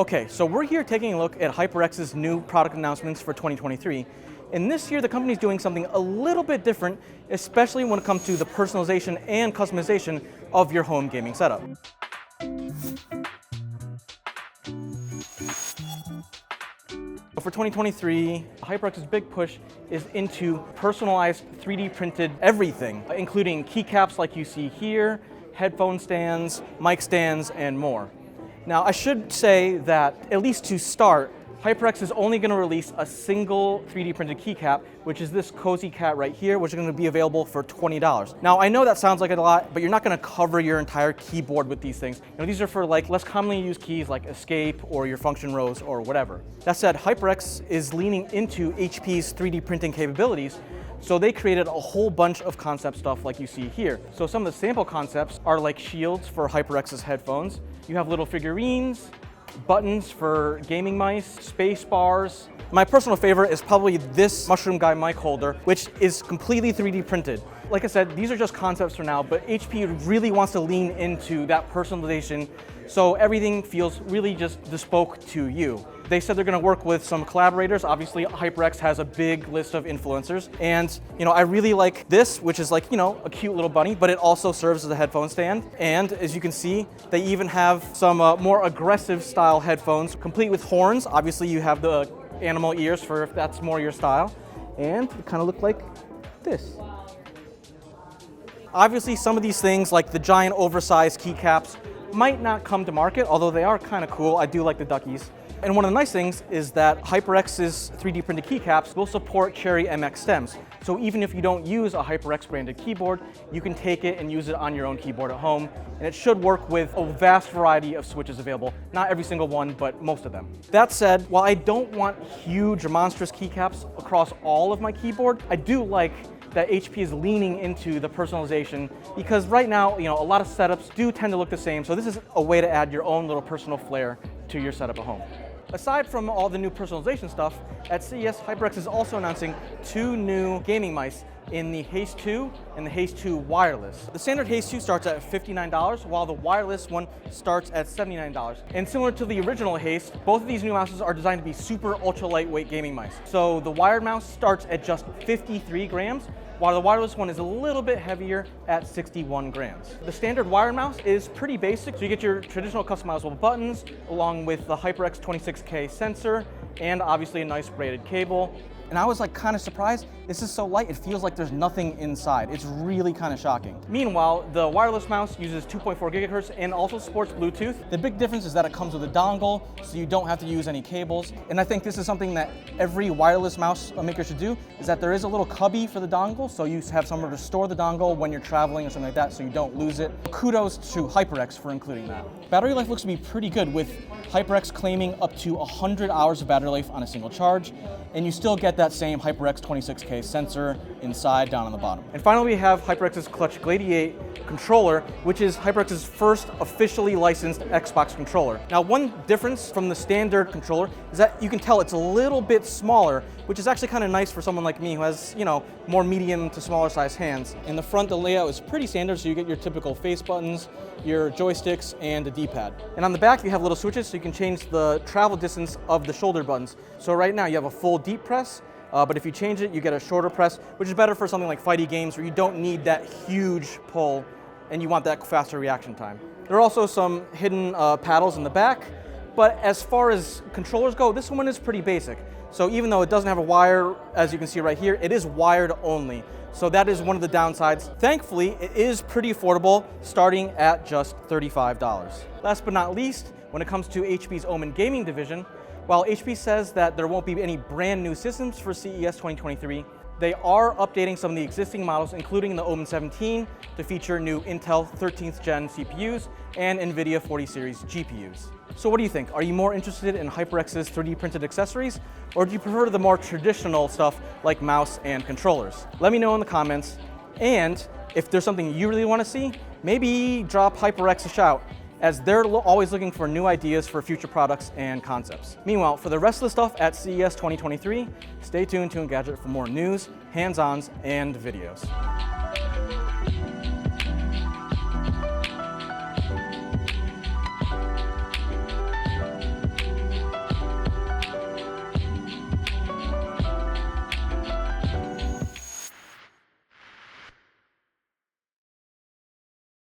Okay, so we're here taking a look at HyperX's new product announcements for 2023. And this year, the company's doing something a little bit different, especially when it comes to the personalization and customization of your home gaming setup. For 2023, HyperX's big push is into personalized 3D printed everything, including keycaps like you see here, headphone stands, mic stands, and more. Now, I should say that, at least to start, HyperX is only going to release a single 3D printed keycap, which is this Cozy Cat right here, which is going to be available for $20. Now, I know that sounds like a lot, but you're not going to cover your entire keyboard with these things. These are for less commonly used keys like Escape or your function rows or whatever. That said, HyperX is leaning into HP's 3D printing capabilities, so they created a whole bunch of concept stuff like you see here. So some of the sample concepts are like shields for HyperX's headphones. You have little figurines, buttons for gaming mice, space bars. My personal favorite is probably this Mushroom Guy mic holder, which is completely 3D printed. Like I said, these are just concepts for now, but HP really wants to lean into that personalization, so everything feels really just bespoke to you. They said they're going to work with some collaborators. Obviously, HyperX has a big list of influencers. And, I really like this, which is a cute little bunny, but it also serves as a headphone stand. And as you can see, they even have some more aggressive style headphones, complete with horns. Obviously, you have the animal ears for if that's more your style. And they kind of look like this. Obviously, some of these things, like the giant oversized keycaps, might not come to market, although they are kind of cool. I do like the duckies. And one of the nice things is that HyperX's 3D printed keycaps will support Cherry MX stems. So even if you don't use a HyperX branded keyboard, you can take it and use it on your own keyboard at home. And it should work with a vast variety of switches available. Not every single one, but most of them. That said, while I don't want huge or monstrous keycaps across all of my keyboard, I do like that HP is leaning into the personalization, because right now, a lot of setups do tend to look the same. So this is a way to add your own little personal flair to your setup at home. Aside from all the new personalization stuff, at CES, HyperX is also announcing two new gaming mice in the Haste 2 and the Haste 2 wireless. The standard Haste 2 starts at $59, while the wireless one starts at $79. And similar to the original Haste, both of these new mouses are designed to be super ultra lightweight gaming mice. So the wired mouse starts at just 53 grams, while the wireless one is a little bit heavier at 61 grams. The standard wired mouse is pretty basic, so you get your traditional customizable buttons, along with the HyperX 26K sensor, and obviously a nice braided cable. And I was kind of surprised. This is so light, it feels like there's nothing inside. It's really kind of shocking. Meanwhile, the wireless mouse uses 2.4 gigahertz and also supports Bluetooth. The big difference is that it comes with a dongle, so you don't have to use any cables. And I think this is something that every wireless mouse maker should do, is that there is a little cubby for the dongle, so you have somewhere to store the dongle when you're traveling or something like that, so you don't lose it. Kudos to HyperX for including that. Battery life looks to be pretty good, with HyperX claiming up to 100 hours of battery life on a single charge, and you still get that same HyperX 26K sensor inside down on the bottom. And finally, we have HyperX's Clutch Gladiate controller, which is HyperX's first officially licensed Xbox controller. Now, one difference from the standard controller is that you can tell it's a little bit smaller, which is actually kind of nice for someone like me who has, more medium to smaller size hands. In the front, the layout is pretty standard, so you get your typical face buttons, your joysticks, and a D-pad. And on the back, you have little switches, so you can change the travel distance of the shoulder buttons. So right now, you have a full deep press, but if you change it, you get a shorter press, which is better for something like fighty games where you don't need that huge pull and you want that faster reaction time. There are also some hidden paddles in the back, but as far as controllers go, this one is pretty basic. So even though it doesn't have a wire, as you can see right here, it is wired only. So that is one of the downsides. Thankfully, it is pretty affordable, starting at just $35. Last but not least, when it comes to HP's Omen gaming division, while HP says that there won't be any brand new systems for CES 2023, they are updating some of the existing models, including the Omen 17, to feature new Intel 13th Gen CPUs and NVIDIA 40 series GPUs. So what do you think? Are you more interested in HyperX's 3D printed accessories, or do you prefer the more traditional stuff like mouse and controllers? Let me know in the comments, and if there's something you really want to see, maybe drop HyperX a shout, as they're always looking for new ideas for future products and concepts. Meanwhile, for the rest of the stuff at CES 2023, stay tuned to Engadget for more news, hands-ons, and videos.